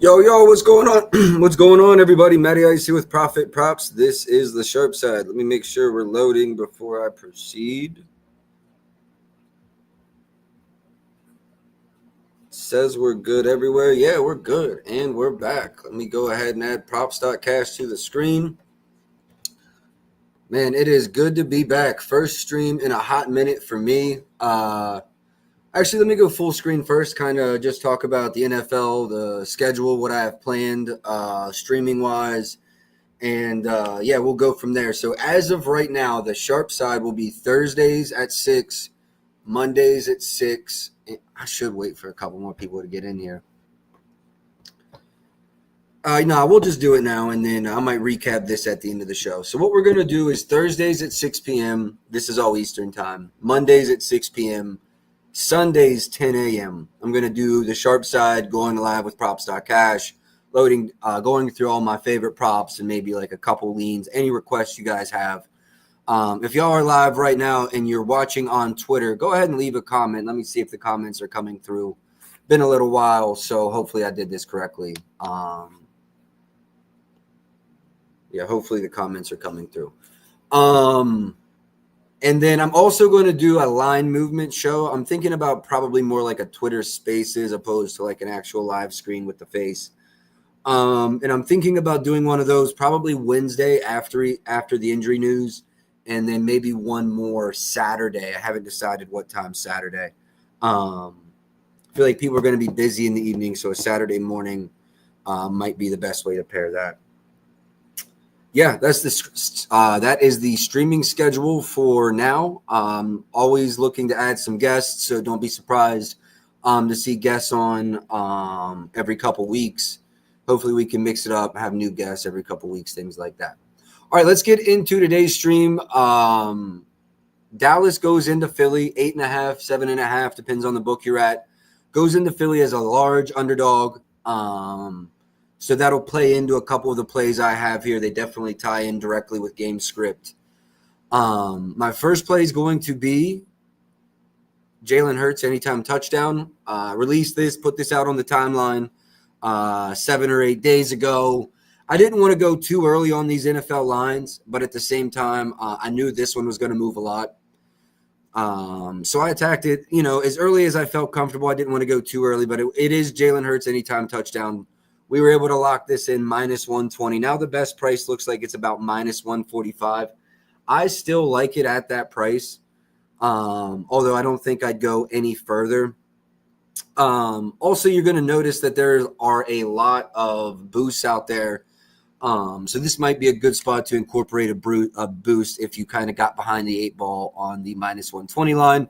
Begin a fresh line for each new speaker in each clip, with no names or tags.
Yo, what's going on? What's going on, everybody? Matty Ice here with Profit Props. This is the Sharp Side. Let me make sure we're loading before I proceed. It says we're good everywhere. Yeah, we're good. And we're back. Let me go ahead and add props.cash to the screen. Man, it is good to be back. First stream in a hot minute for me. Actually, let me go full screen first, kind of just talk about the NFL, the schedule, what I have planned streaming-wise, and yeah, we'll go from there. So as of right now, the Sharp Side will be Thursdays at 6, Mondays at 6. I should wait for a couple more people to get in here. No, we'll just do it now, and then I might recap this at the end of the show. So what we're going to do is Thursdays at 6 p.m. This is all Eastern time. Mondays at 6 p.m., Sundays, 10 a.m. I'm going to do the Sharp Side, going live with props.cash, loading, going through all my favorite props and maybe like a couple leans, any requests you guys have. If y'all are live right now and you're watching on Twitter, go ahead and leave a comment. Let me see if the comments are coming through. Been a little while, so hopefully I did this correctly. Yeah, hopefully the comments are coming through. And then I'm also going to do a line movement show. I'm thinking about probably more like a Twitter Spaces opposed to like an actual live screen with the face. And I'm thinking about doing one of those probably Wednesday after the injury news, and then maybe one more Saturday. I haven't decided what time Saturday. I feel like people are going to be busy in the evening, so a Saturday morning might be the best way to pair that. Yeah, that is the streaming schedule for now. Always looking to add some guests, so don't be surprised to see guests on every couple weeks. Hopefully we can mix it up, have new guests every couple weeks, things like that. All right, let's get into today's stream. Dallas goes into Philly, 8.5, 7.5, depends on the book you're at. Goes into Philly as a large underdog. So that'll play into a couple of the plays I have here. They definitely tie in directly with game script. My first play is going to be Jalen Hurts anytime touchdown. Released this, put this out on the timeline 7 or 8 days ago. I didn't want to go too early on these NFL lines, but at the same time, I knew this one was going to move a lot. So I attacked it, as early as I felt comfortable. I didn't want to go too early, but it is Jalen Hurts anytime touchdown. We were able to lock this in minus 120. Now the best price looks like it's about minus 145. I still like it at that price, although I don't think I'd go any further. Also, you're going to notice that there are a lot of boosts out there. So this might be a good spot to incorporate a boost if you kind of got behind the 8 ball on the minus 120 line.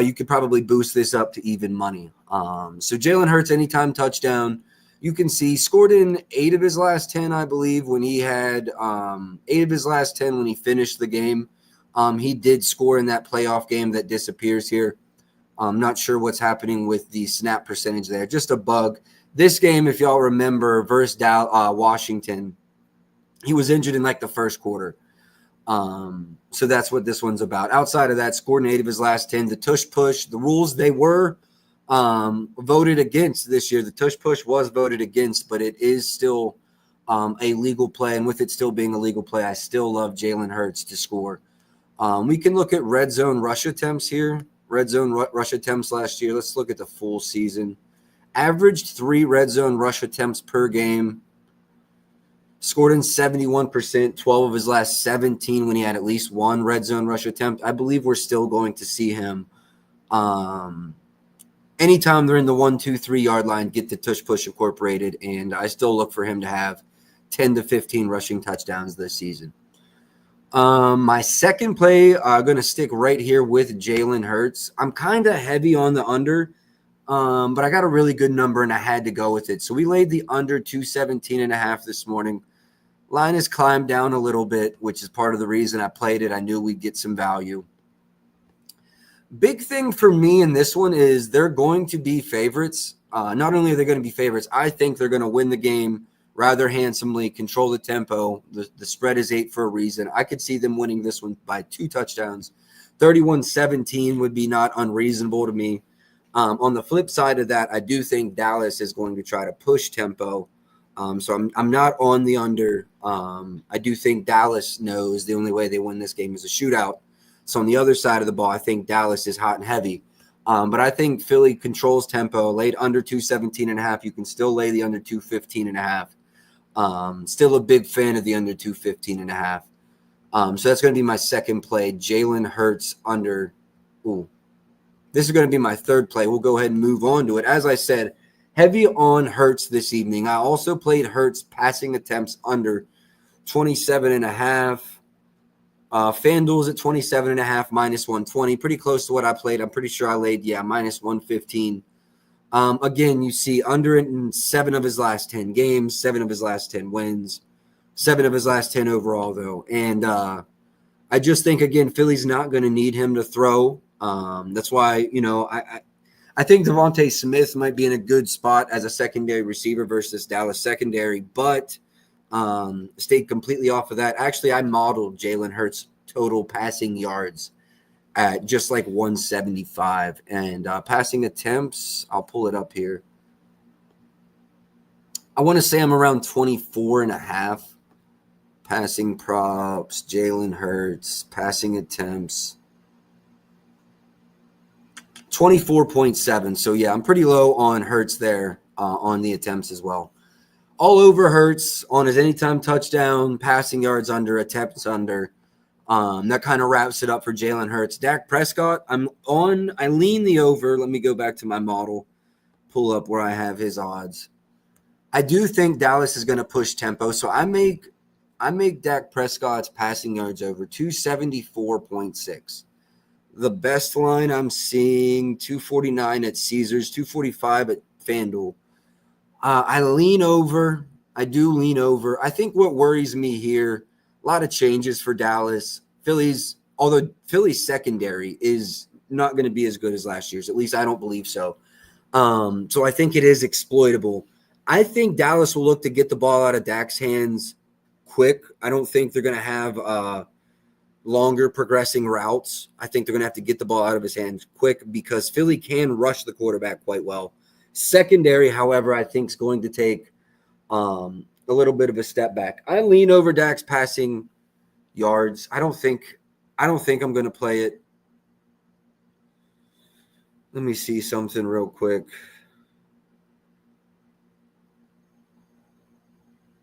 You could probably boost this up to even money. So Jalen Hurts anytime touchdown. You can see scored in 8 of his last 10, I believe, when he had 8 of his last 10 when he finished the game. He did score in that playoff game that disappears here. I'm not sure what's happening with the snap percentage there. Just a bug. This game, if y'all remember, versus Washington, he was injured in like the first quarter. So that's what this one's about. Outside of that, scored in 8 of his last 10. The tush push, the rules, they were voted against this year. The tush push was voted against, but it is still a legal play. And with it still being a legal play, I still love Jalen Hurts to score. We can look at red zone rush attempts here. Red zone rush attempts last year. Let's look at the full season. Averaged 3 red zone rush attempts per game. Scored in 71%, 12 of his last 17 when he had at least 1 red zone rush attempt. I believe we're still going to see him anytime they're in the 1, 2, 3 yard line, get the tush push incorporated, and I still look for him to have 10 to 15 rushing touchdowns this season. My second play, I'm going to stick right here with Jalen Hurts. I'm kind of heavy on the under, but I got a really good number, and I had to go with it. So we laid the under 217.5 this morning. Line has climbed down a little bit, which is part of the reason I played it. I knew we'd get some value. Big thing for me in this one is they're going to be favorites. Not only are they going to be favorites, I think they're going to win the game rather handsomely, control the tempo. The spread is 8 for a reason. I could see them winning this one by 2 touchdowns. 31-17 would be not unreasonable to me. On the flip side of that, I do think Dallas is going to try to push tempo. So I'm not on the under. I do think Dallas knows the only way they win this game is a shootout. So on the other side of the ball, I think Dallas is hot and heavy. But I think Philly controls tempo. Laid under 217.5. You can still lay the under 215.5. Still a big fan of the under 215.5. So that's going to be my second play. Jalen Hurts under. Ooh. This is going to be my third play. We'll go ahead and move on to it. As I said, heavy on Hurts this evening. I also played Hurts passing attempts under 27.5. FanDuel's at 27.5 minus 120. Pretty close to what I played. I'm pretty sure I laid, minus 115. Again, you see under it in 7 of his last 10 games, 7 of his last 10 wins, 7 of his last 10 overall, though. And I just think, again, Philly's not going to need him to throw. That's why, I think Devontae Smith might be in a good spot as a secondary receiver versus Dallas secondary, but stayed completely off of that. Actually, I modeled Jalen Hurts' total passing yards at just like 175. And passing attempts, I'll pull it up here. I want to say I'm around 24.5. Passing props, Jalen Hurts, passing attempts. 24.7. So, yeah, I'm pretty low on Hurts there on the attempts as well. All over Hurts on his anytime touchdown, passing yards under, attempts under. That kind of wraps it up for Jalen Hurts. Dak Prescott, I lean the over. Let me go back to my model, pull up where I have his odds. I do think Dallas is going to push tempo, so I make Dak Prescott's passing yards over 274.6. The best line I'm seeing, 249 at Caesars, 245 at FanDuel. I lean over. I do lean over. I think what worries me here, a lot of changes for Dallas. Philly's secondary is not going to be as good as last year's. At least I don't believe so. So I think it is exploitable. I think Dallas will look to get the ball out of Dak's hands quick. I don't think they're going to have longer progressing routes. I think they're going to have to get the ball out of his hands quick because Philly can rush the quarterback quite well. Secondary, however, I think is going to take a little bit of a step back. I lean over Dak's passing yards. I don't think I'm going to play it. Let me see something real quick.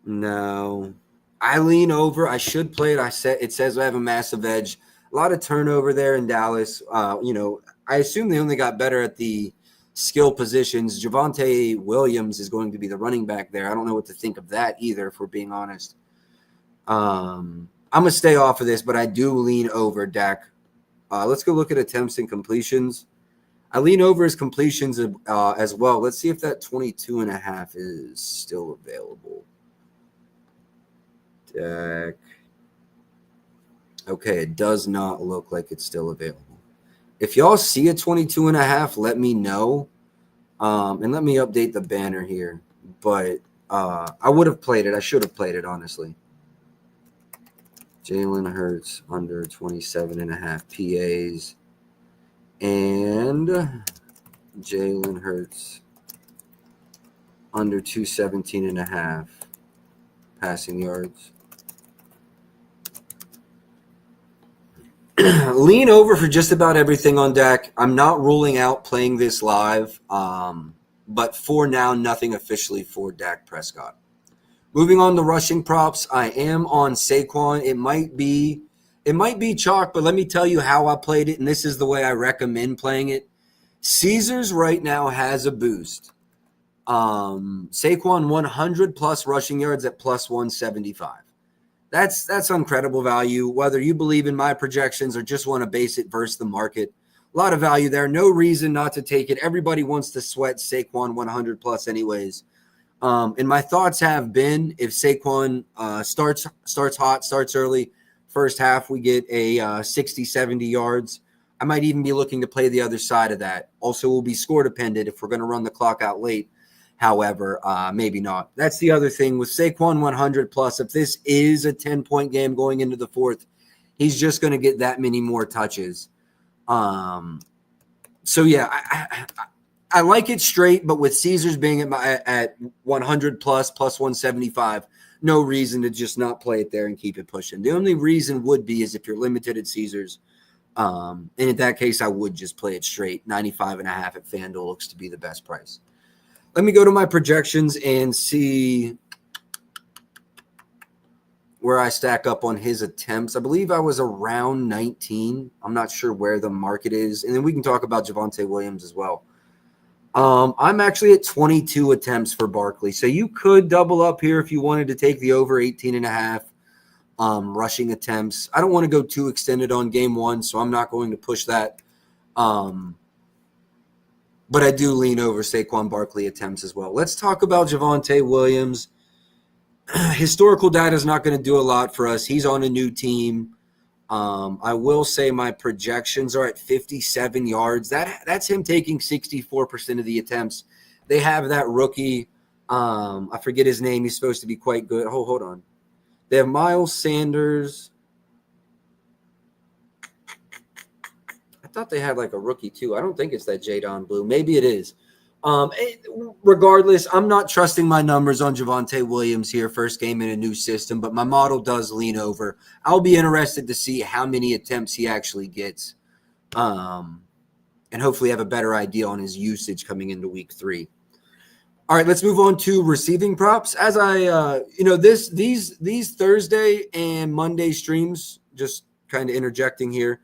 No. I lean over. I should play it. It says I have a massive edge. A lot of turnover there in Dallas. I assume they only got better at the skill positions. Javonte Williams is going to be the running back there. I don't know what to think of that either, if we're being honest. I'm going to stay off of this, but I do lean over Dak. Let's go look at attempts and completions. I lean over his completions as well. Let's see if that 22.5 is still available. Dak. Okay, it does not look like it's still available. If y'all see a 22.5, let me know. And let me update the banner here. But I would have played it. I should have played it, honestly. Jalen Hurts under 27.5 PAs. And Jalen Hurts under 217.5 passing yards. Lean over for just about everything on Dak. I'm not ruling out playing this live, but for now, nothing officially for Dak Prescott. Moving on to rushing props, I am on Saquon. It might be chalk, but let me tell you how I played it, and this is the way I recommend playing it. Caesars right now has a boost. Saquon 100 plus rushing yards at plus 175. That's incredible value, whether you believe in my projections or just want to base it versus the market. A lot of value there. No reason not to take it. Everybody wants to sweat Saquon 100 plus anyways. And my thoughts have been if Saquon starts hot, starts early, first half we get a 60, 70 yards. I might even be looking to play the other side of that. Also, will be score dependent if we're going to run the clock out late. However, maybe not. That's the other thing with Saquon 100 plus. If this is a 10-point game going into the fourth, he's just going to get that many more touches. So yeah, I like it straight, but with Caesars being at 100 plus 175, no reason to just not play it there and keep it pushing. The only reason would be is if you're limited at Caesars. And in that case, I would just play it straight. 95.5 at FanDuel looks to be the best price. Let me go to my projections and see where I stack up on his attempts. I believe I was around 19. I'm not sure where the market is. And then we can talk about Javonte Williams as well. I'm actually at 22 attempts for Barkley. So you could double up here if you wanted to take the over 18.5 rushing attempts. I don't want to go too extended on game one, so I'm not going to push that. But I do lean over Saquon Barkley attempts as well. Let's talk about Javonte Williams. Historical data is not going to do a lot for us. He's on a new team. I will say my projections are at 57 yards. That's him taking 64% of the attempts. They have that rookie. I forget his name. He's supposed to be quite good. Oh, hold on. They have Miles Sanders. I thought they had like a rookie too. I don't think it's that Jadon Blue. Maybe it is. Regardless, I'm not trusting my numbers on Javonte Williams here, first game in a new system, but my model does lean over. I'll be interested to see how many attempts he actually gets, and hopefully have a better idea on his usage coming into week 3. All right, let's move on to receiving props. As I, these Thursday and Monday streams, just kind of interjecting here,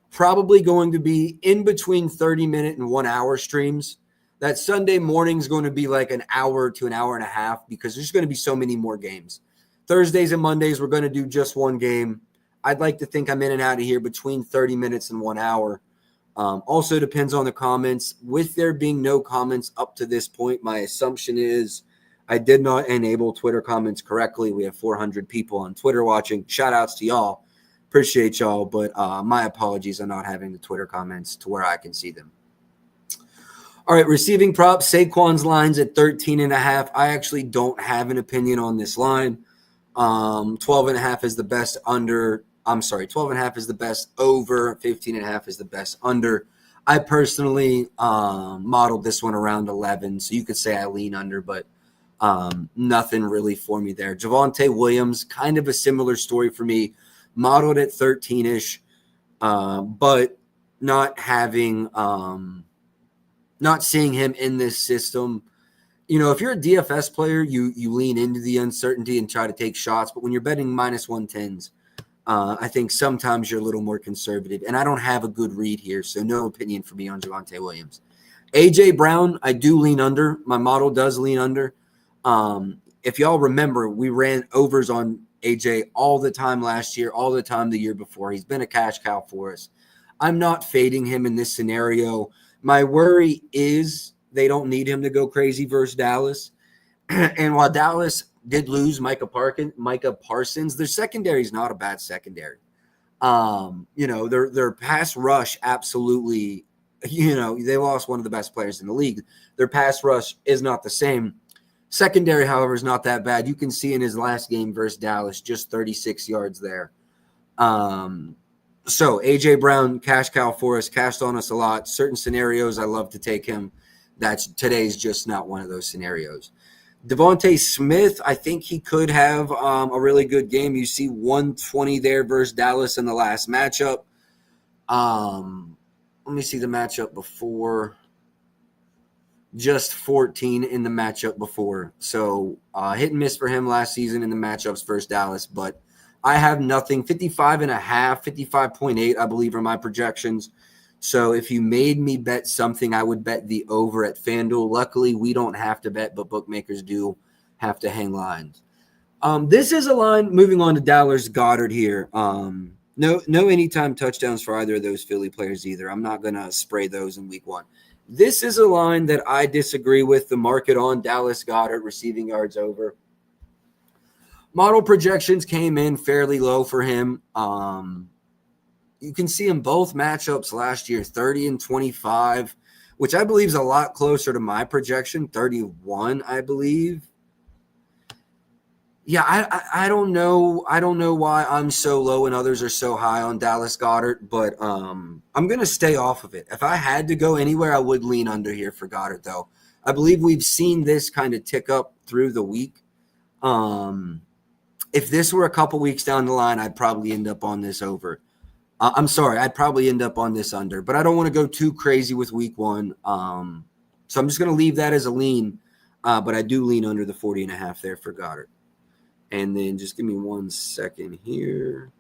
probably going to be in between 30-minute and 1 hour streams. That Sunday morning is going to be like an hour to an hour and a half because there's going to be so many more games. Thursdays and Mondays, we're going to do just one game. I'd like to think I'm in and out of here between 30 minutes and 1 hour. Also depends on the comments. With there being no comments up to this point, my assumption is I did not enable Twitter comments correctly. We have 400 people on Twitter watching. Shout outs to y'all. Appreciate y'all, but my apologies on not having the Twitter comments to where I can see them. All right, receiving props, Saquon's line's at 13.5. I actually don't have an opinion on this line. 12.5 is the best under. 12.5 is the best over. 15.5 is the best under. I personally modeled this one around 11, so you could say I lean under, but nothing really for me there. Javonte Williams, kind of a similar story for me. Modeled at 13-ish, but not having not seeing him in this system. If you're a DFS player, you lean into the uncertainty and try to take shots. But when you're betting minus 110s, I think sometimes you're a little more conservative. And I don't have a good read here, so no opinion for me on Javonte Williams. A.J. Brown, I do lean under. My model does lean under. If y'all remember, we ran overs on A.J. all the time last year, all the time the year before. He's been a cash cow for us. I'm not fading him in this scenario. My worry is they don't need him to go crazy versus Dallas. And while Dallas did lose Micah Parsons, their secondary is not a bad secondary. Their pass rush absolutely, they lost one of the best players in the league. Their pass rush is not the same. Secondary, however, is not that bad. You can see in his last game versus Dallas, just 36 yards there. So A.J. Brown, cash cow for us, cashed on us a lot. Certain scenarios, I love to take him. Today's just not one of those scenarios. Devontae Smith, I think he could have a really good game. You see 120 there versus Dallas in the last matchup. Let me see the matchup before. Just 14 in the matchup before. So hit and miss for him last season in the matchups versus Dallas, but I have nothing. 55.5, 55.8, I believe, are my projections. So if you made me bet something, I would bet the over at FanDuel. Luckily, we don't have to bet, but bookmakers do have to hang lines. This is a line, moving on to Dallas Goedert here. No anytime touchdowns for either of those Philly players either. I'm not going to spray those in week 1. This is a line that I disagree with the market on. Dallas Goedert receiving yards over. Model projections came in fairly low for him. You can see in both matchups last year, 30 and 25, which I believe is a lot closer to my projection, 31, I believe. Yeah, I don't know. I don't know why I'm so low and others are so high on Dallas Goddard, but I'm gonna stay off of it. If I had to go anywhere, I would lean under here for Goddard, though. I believe we've seen this kind of tick up through the week. Um, if this were a couple weeks down the line, I'd probably end up on this over. I'm sorry, I'd probably end up on this under, but I don't want to go too crazy with week one. So I'm just going to leave that as a lean, but I do lean under the 40.5 there for Goddard. And then just give me 1 second here.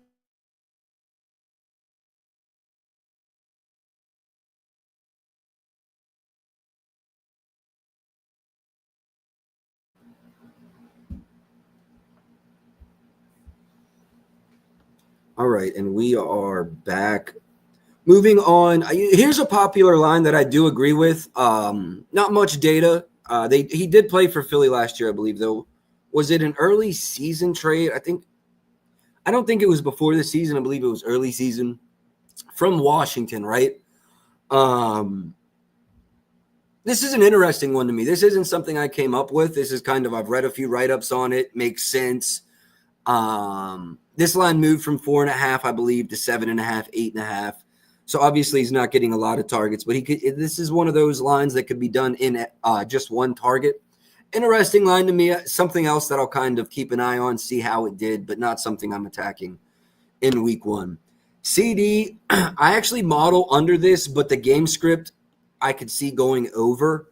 All right, and we are back. Moving on, here's a popular line that I do agree with. Not much data. He did play for Philly last year, I believe. Though, was it an early season trade? I don't think it was before the season. I believe it was early season from Washington, right? This is an interesting one to me. This isn't something I came up with. This is kind of I've read a few write-ups on it. Makes sense. This line moved from 4.5, I believe, to 7.5, 8.5. So obviously he's not getting a lot of targets, but he could. This is one of those lines that could be done in just one target. Interesting line to me. Something else that I'll kind of keep an eye on, see how it did, but not something I'm attacking in week one. CD, I actually model under this, but the game script I could see going over.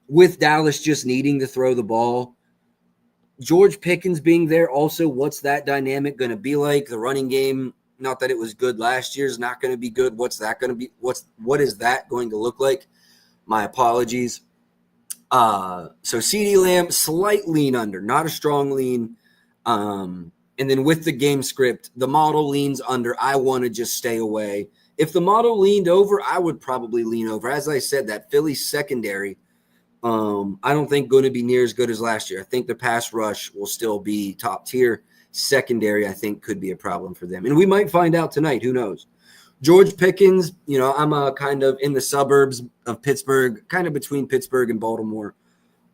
With Dallas just needing to throw the ball. George Pickens being there also, what's that dynamic going to be like? The running game, not that it was good last year, is not going to be good. What's that going to be? What is that going to look like? My apologies. So CeeDee Lamb, slight lean under, not a strong lean. And then with the game script, the model leans under. I want to just stay away. If the model leaned over, I would probably lean over. As I said, that Philly secondary, I don't think going to be near as good as last year. I think the pass rush will still be top tier. Secondary, I think, could be a problem for them. And we might find out tonight. Who knows? George Pickens, I'm kind of in the suburbs of Pittsburgh, kind of between Pittsburgh and Baltimore.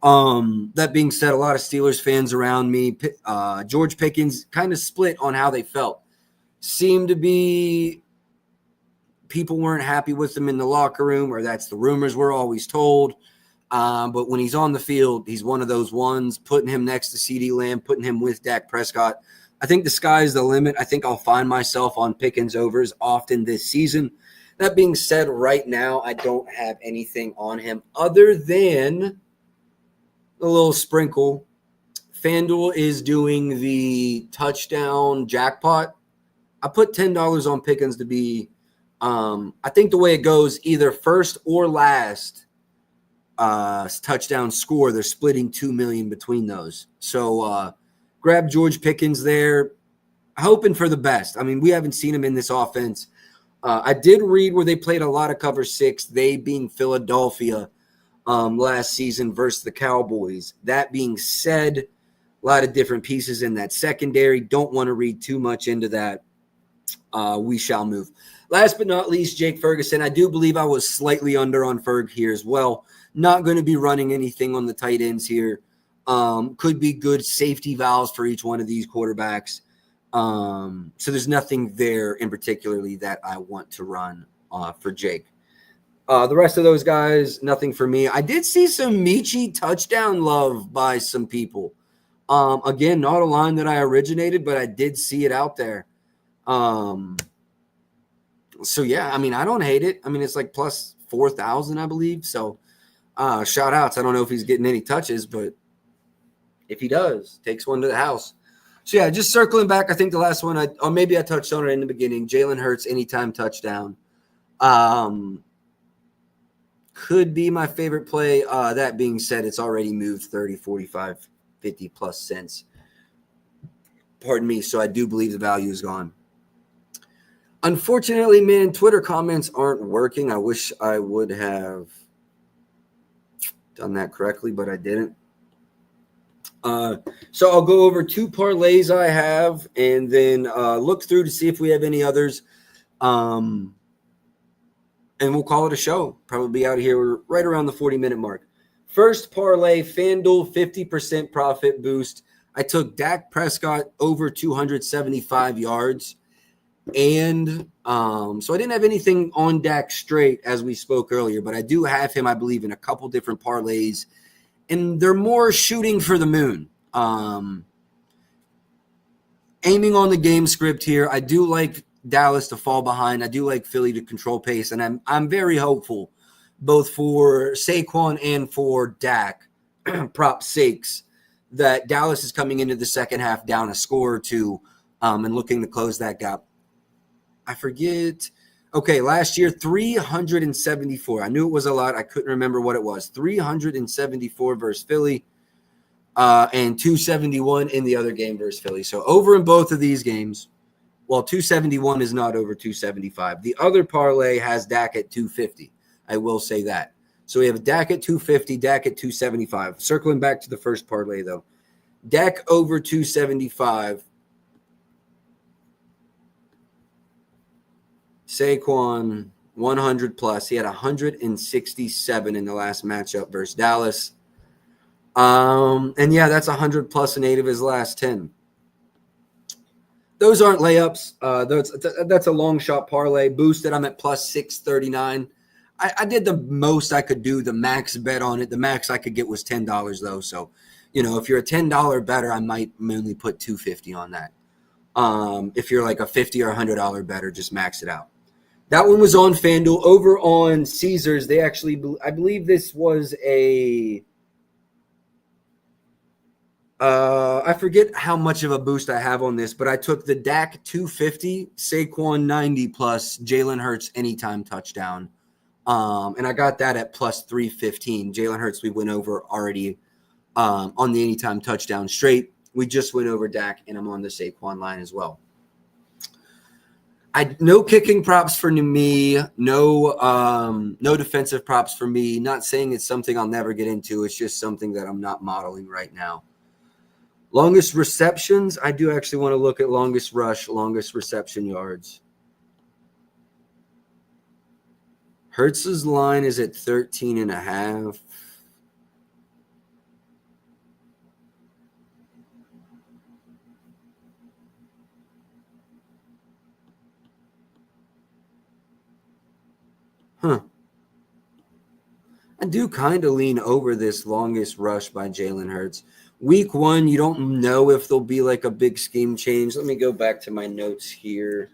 That being said, a lot of Steelers fans around me, George Pickens kind of split on how they felt. Seemed to be people weren't happy with him in the locker room, or that's the rumors we're always told. But when he's on the field, he's one of those ones, putting him next to CeeDee Lamb, putting him with Dak Prescott. I think the sky's the limit. I think I'll find myself on Pickens overs often this season. That being said, right now, I don't have anything on him other than a little sprinkle. FanDuel is doing the touchdown jackpot. I put $10 on Pickens to be, I think the way it goes, either first or last touchdown score. They're splitting $2 million between those. So grab George Pickens there, hoping for the best. I mean, we haven't seen him in this offense. I did read where they played a lot of cover six, they being Philadelphia last season versus the Cowboys. That being said, a lot of different pieces in that secondary. Don't want to read too much into that. We shall move. Last but not least, Jake Ferguson. I do believe I was slightly under on Ferg here as well. Not going to be running anything on the tight ends here. Could be good safety valves for each one of these quarterbacks. So there's nothing there in particularly that I want to run for Jake. The rest of those guys, nothing for me. I did see some Michi touchdown love by some people. Again, not a line that I originated, but I did see it out there. So yeah, I mean, I don't hate it. I mean, it's like plus 4,000, I believe. So shout outs. I don't know if he's getting any touches, but if he does, takes one to the house. So yeah, just circling back. I think the last one, or maybe I touched on it in the beginning. Jalen Hurts anytime touchdown. Could be my favorite play. That being said, it's already moved 30, 45, 50 plus cents. Pardon me. So I do believe the value is gone. Unfortunately, man, Twitter comments aren't working. I wish I would have done that correctly, but I didn't. So I'll go over two parlays I have and then look through to see if we have any others. And we'll call it a show. Probably be out of here right around the 40-minute mark. First parlay, FanDuel 50% profit boost. I took Dak Prescott over 275 yards. And so I didn't have anything on Dak straight as we spoke earlier, but I do have him, I believe, in a couple different parlays. And they're more shooting for the moon. Aiming on the game script here. I do like Dallas to fall behind. I do like Philly to control pace. And I'm very hopeful both for Saquon and for Dak, prop sakes, that Dallas is coming into the second half down a score or two and looking to close that gap. I forget. Okay, last year, 374. I knew it was a lot. I couldn't remember what it was. 374 versus Philly and 271 in the other game versus Philly. So over in both of these games, well, 271 is not over 275. The other parlay has Dak at 250. I will say that. So we have Dak at 250, Dak at 275. Circling back to the first parlay, though. Dak over 275. Saquon 100 plus. He had 167 in the last matchup versus Dallas. And yeah, that's 100 plus in 8 of his last 10. Those aren't layups. That's a long shot parlay. Boosted, I'm at plus 639. I did the most I could do, the max bet on it. The max I could get was $10 though. So, if you're a $10 better, I might mainly put $250 on that. If you're like a $50 or $100 better, just max it out. That one was on FanDuel. Over on Caesars, they actually, I believe this was I forget how much of a boost I have on this, but I took the Dak 250, Saquon 90 plus, Jalen Hurts anytime touchdown. And I got that at plus 315. Jalen Hurts, we went over already on the anytime touchdown straight. We just went over Dak, and I'm on the Saquon line as well. No kicking props for me. No defensive props for me. Not saying it's something I'll never get into. It's just something that I'm not modeling right now. Longest receptions. I do actually want to look at longest rush, longest reception yards. Hurts's line is at 13.5. I do kind of lean over this longest rush by Jalen Hurts. Week 1, you don't know if there'll be like a big scheme change. Let me go back to my notes here.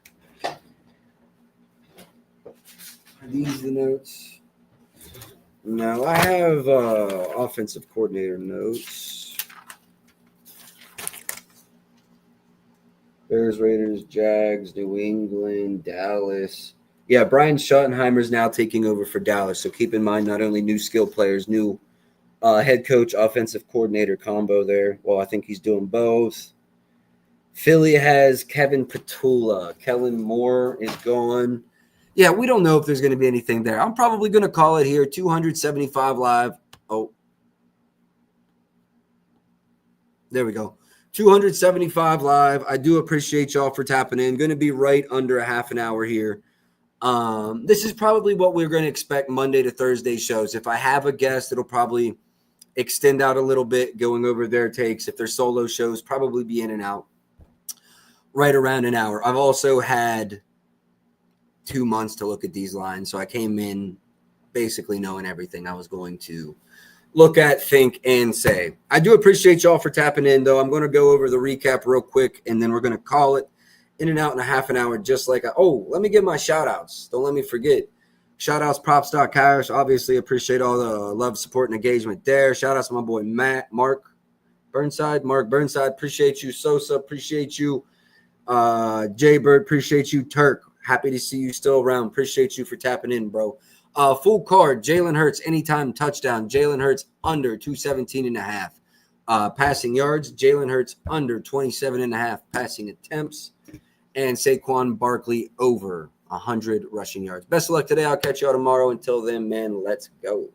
Are these the notes? No, I have offensive coordinator notes. Bears, Raiders, Jags, New England, Dallas. Yeah, Brian Schottenheimer is now taking over for Dallas. So keep in mind, not only new skill players, new head coach, offensive coordinator combo there. Well, I think he's doing both. Philly has Kevin Petula. Kellen Moore is gone. Yeah, we don't know if there's going to be anything there. I'm probably going to call it here, 275 live. Oh, there we go. 275 live. I do appreciate y'all for tapping in. Going to be right under a half an hour here. This is probably what we're going to expect Monday to Thursday shows. If I have a guest, it'll probably extend out a little bit, going over their takes. If they're solo shows, probably be in and out right around an hour. I've also had 2 months to look at these lines, so I came in basically knowing everything I was going to look at, think, and say. I do appreciate y'all for tapping in, though. I'm going to go over the recap real quick, and then we're going to call it in and out in a half an hour, just like let me give my shout-outs. Don't let me forget. Shout-outs, props.cash. Obviously, appreciate all the love, support, and engagement there. Shout-outs to my boy Mark Burnside. Appreciate you. Sosa, appreciate you. Jaybird, appreciate you. Turk, happy to see you still around. Appreciate you for tapping in, bro. Full card, Jalen Hurts, anytime touchdown. Jalen Hurts under 217.5. Passing yards, Jalen Hurts under 27.5 passing attempts. And Saquon Barkley over 100 rushing yards. Best of luck today. I'll catch y'all tomorrow. Until then, man, let's go.